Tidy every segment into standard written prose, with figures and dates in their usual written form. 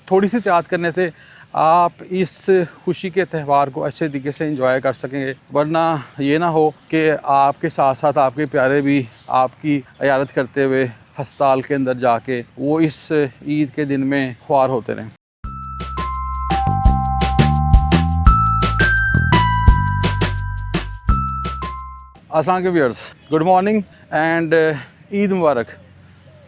थोड़ी सी एहतियात करने से आप इस खुशी के त्यौहार को अच्छे तरीके से एंजॉय कर सकेंगे। वरना ये ना हो कि आपके साथ साथ आपके प्यारे भी आपकी इयादत करते हुए हस्पताल के अंदर जाके वो इस ईद के दिन में ख्वार होते रहें। अस्सलाम वालेकुम viewers, good morning and Eid मुबारक।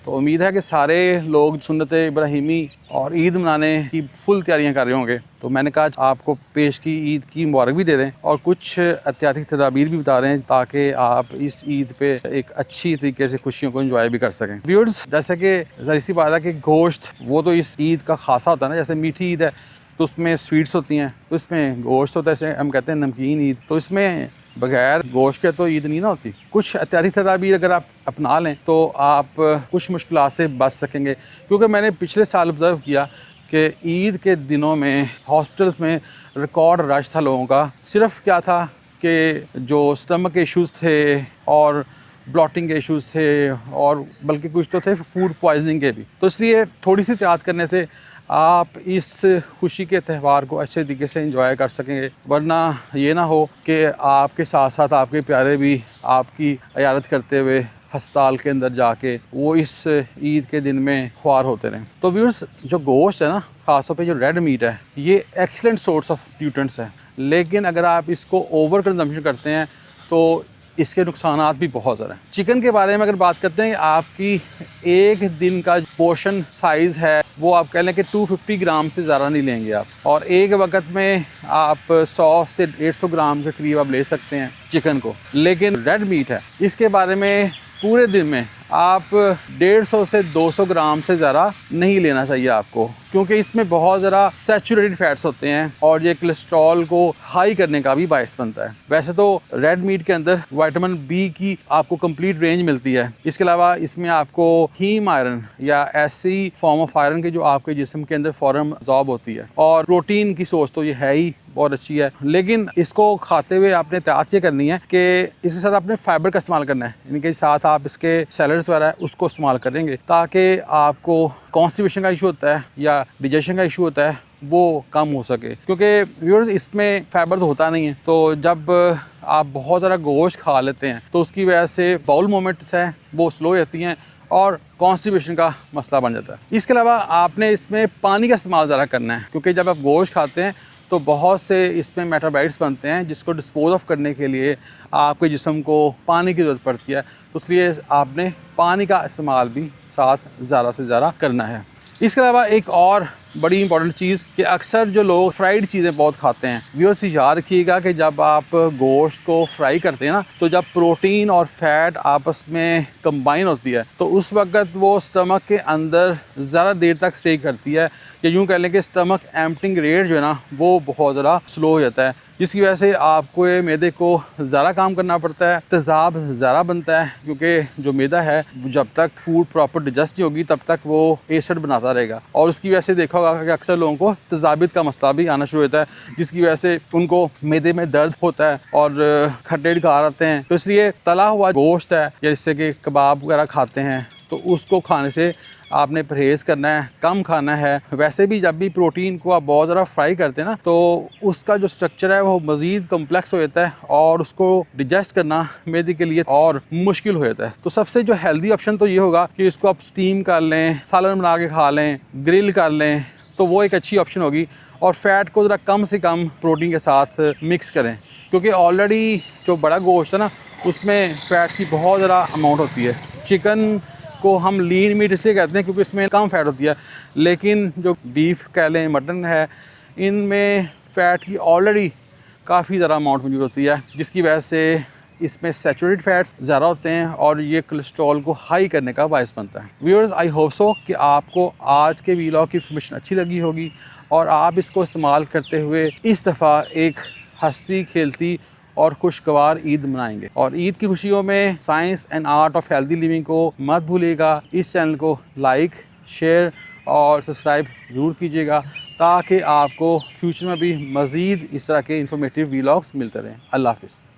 तो उम्मीद है कि सारे लोग सुन्नत इब्राहिमी और ईद मनाने की फुल तैयारियां कर रहे होंगे। तो मैंने कहा आपको पेश की ईद की मुबारक भी दे दें और कुछ एहतियाती तदाबीर भी बता रहे हैं ताकि आप इस ईद पे एक अच्छी तरीके से खुशियों को एंजॉय भी कर सकें। व्यूअर्स, जैसे कि ज़ाहिर सी बात है कि गोश्त वो तो इस ईद का खासा होता है ना। जैसे मीठी ईद है तो उसमें स्वीट्स होती हैं, तो इसमें गोश्त होता है, जैसे हम कहते हैं नमकीन ईद। तो इसमें बगैर गोश्त के तो ईद नहीं ना होती। कुछ एहतियाती तदाबीर अगर आप अपना लें तो आप कुछ मुश्किलात से बच सकेंगे। क्योंकि मैंने पिछले साल ऑब्ज़र्व किया कि ईद के दिनों में हॉस्पिटल्स में रिकॉर्ड रश था लोगों का। सिर्फ क्या था कि जो स्टमक के इश्यूज़ थे और ब्लॉटिंग के इश्यूज़ थे और बल्कि कुछ तो थे फूड पॉइजनिंग के भी। तो इसलिए थोड़ी सी एहतियात करने से आप इस खुशी के त्यौहार को अच्छे तरीके से एंजॉय कर सकेंगे। वरना ये ना हो कि आपके साथ साथ आपके प्यारे भी आपकी इयादत करते हुए हस्पताल के अंदर जाके वो इस ईद के दिन में ख्वार होते रहें। तो व्यूअर्स, जो गोश्त है ना, ख़ासतौर पे जो रेड मीट है, ये एक्सीलेंट सोर्स ऑफ न्यूट्रिएंट्स है। लेकिन अगर आप इसको ओवर कंजम्पशन करते हैं तो इसके नुकसानात भी बहुत ज़्यादा हैं। चिकन के बारे में अगर बात करते हैं, आपकी एक दिन का पोर्शन साइज़ है वो आप कह लें कि 250 ग्राम से ज़्यादा नहीं लेंगे आप, और एक वक्त में आप 100 से 150 ग्राम के करीब आप ले सकते हैं चिकन को। लेकिन रेड मीट है, इसके बारे में पूरे दिन में आप 150 से 200 ग्राम से ज़्यादा नहीं लेना चाहिए आपको, क्योंकि इसमें बहुत ज़्यादा सैचुरेटेड फैट्स होते हैं और ये कोलेस्ट्रॉल को हाई करने का भी बायस बनता है। वैसे तो रेड मीट के अंदर विटामिन बी की आपको कंप्लीट रेंज मिलती है। इसके अलावा इसमें आपको हीम आयरन या ऐसी फॉर्म ऑफ आयरन की जो आपके जिस्म के अंदर फ़ौरन अब्ज़ॉर्ब होती है, और प्रोटीन की सोर्स तो ये है ही बहुत अच्छी है। लेकिन इसको खाते हुए आपने एहतियात ये करनी है कि इसके साथ आपने फाइबर का इस्तेमाल करना है। यानी कि साथ आप इसके सैलड्स वगैरह उसको इस्तेमाल करेंगे ताकि आपको कॉन्स्टिपेशन का इशू होता है या डिजेशन का इशू होता है वो कम हो सके। क्योंकि व्यूअर्स, इसमें फाइबर तो होता नहीं है, तो जब आप बहुत ज़्यादा गोश्त खा लेते हैं तो उसकी वजह से बाउल मूवमेंट्स हैं वो स्लो हो जाती हैं और कॉन्स्टिपेशन का मसला बन जाता है। इसके अलावा आपने इसमें पानी का इस्तेमाल ज़्यादा करना है, क्योंकि जब आप गोश्त खाते हैं तो बहुत से इसमें मेटाबाइट्स बनते हैं जिसको डिस्पोज ऑफ करने के लिए आपके जिस्म को पानी की ज़रूरत पड़ती है। तो इसलिए आपने पानी का इस्तेमाल भी साथ ज़्यादा से ज़्यादा करना है। इसके अलावा एक और बड़ी इंपॉर्टेंट चीज़ कि अक्सर जो लोग फ्राइड चीज़ें बहुत खाते हैं, व्यूअर्स याद रखिएगा कि जब आप गोश्त को फ्राई करते हैं ना, तो जब प्रोटीन और फैट आपस में कंबाइन होती है तो उस वक्त वो स्टमक के अंदर ज़्यादा देर तक स्टे करती है, या यूँ कह लें कि स्टमक एम्प्टिंग रेट जो है ना वो बहुत ज़्यादा स्लो हो जाता है, जिसकी वजह से आपको ये मैदे को ज़्यादा काम करना पड़ता है, तेज़ाब ज़्यादा बनता है। क्योंकि जो मैदा है जब तक फूड प्रॉपर डिजेस्ट नहीं होगी तब तक वो एसिड बनाता रहेगा, और उसकी वजह से देखा होगा कि अक्सर लोगों को तेज़ाबियत का मसला भी आना शुरू होता है, जिसकी वजह से उनको मैदे में दर्द होता है और खट्टे ढकार आते हैं। तो इसलिए तला हुआ गोश्त है या जैसे कि कबाब वगैरह खाते हैं तो उसको खाने से आपने परहेज़ करना है, कम खाना है। वैसे भी जब भी प्रोटीन को आप बहुत ज़्यादा फ्राई करते हैं ना तो उसका जो स्ट्रक्चर है वो मज़ीद कम्प्लेक्स हो जाता है और उसको डिजेस्ट करना मैदे के लिए और मुश्किल हो जाता है। तो सबसे जो हेल्दी ऑप्शन तो ये होगा कि इसको आप स्टीम कर लें, सालन बना के खा लें, ग्रिल कर लें, तो वो एक अच्छी ऑप्शन होगी। और फ़ैट को ज़रा कम से कम प्रोटीन के साथ मिक्स करें, क्योंकि ऑलरेडी जो बड़ा गोश्त है ना उसमें फ़ैट की बहुत ज़्यादा अमाउंट होती है। चिकन को हम लीन मीट इसलिए कहते हैं क्योंकि इसमें कम फ़ैट होती है, लेकिन जो बीफ कह लें, मटन है, इनमें फ़ैट की ऑलरेडी काफ़ी ज़्यादा अमाउंट मौजूद होती है, जिसकी वजह से इसमें सैचुरेटेड फैट्स ज़्यादा होते हैं और ये कोलेस्ट्रॉल को हाई करने का बायस बनता है। व्यूअर्स, आई होप सो कि आपको आज के वीलॉग की इन्फॉर्मेशन अच्छी लगी होगी और आप इसको इस्तेमाल करते हुए इस दफ़ा एक हंसती खेलती और खुशगवार ईद मनाएंगे। और ईद की खुशियों में science and art of healthy living को मत भूलिएगा। इस चैनल को लाइक, शेयर और सब्सक्राइब ज़रूर कीजिएगा ताकि आपको फ्यूचर में भी मज़ीद इस तरह के इंफॉर्मेटिव वीलॉग्स मिलते रहें। अल्लाह हाफ़िज़।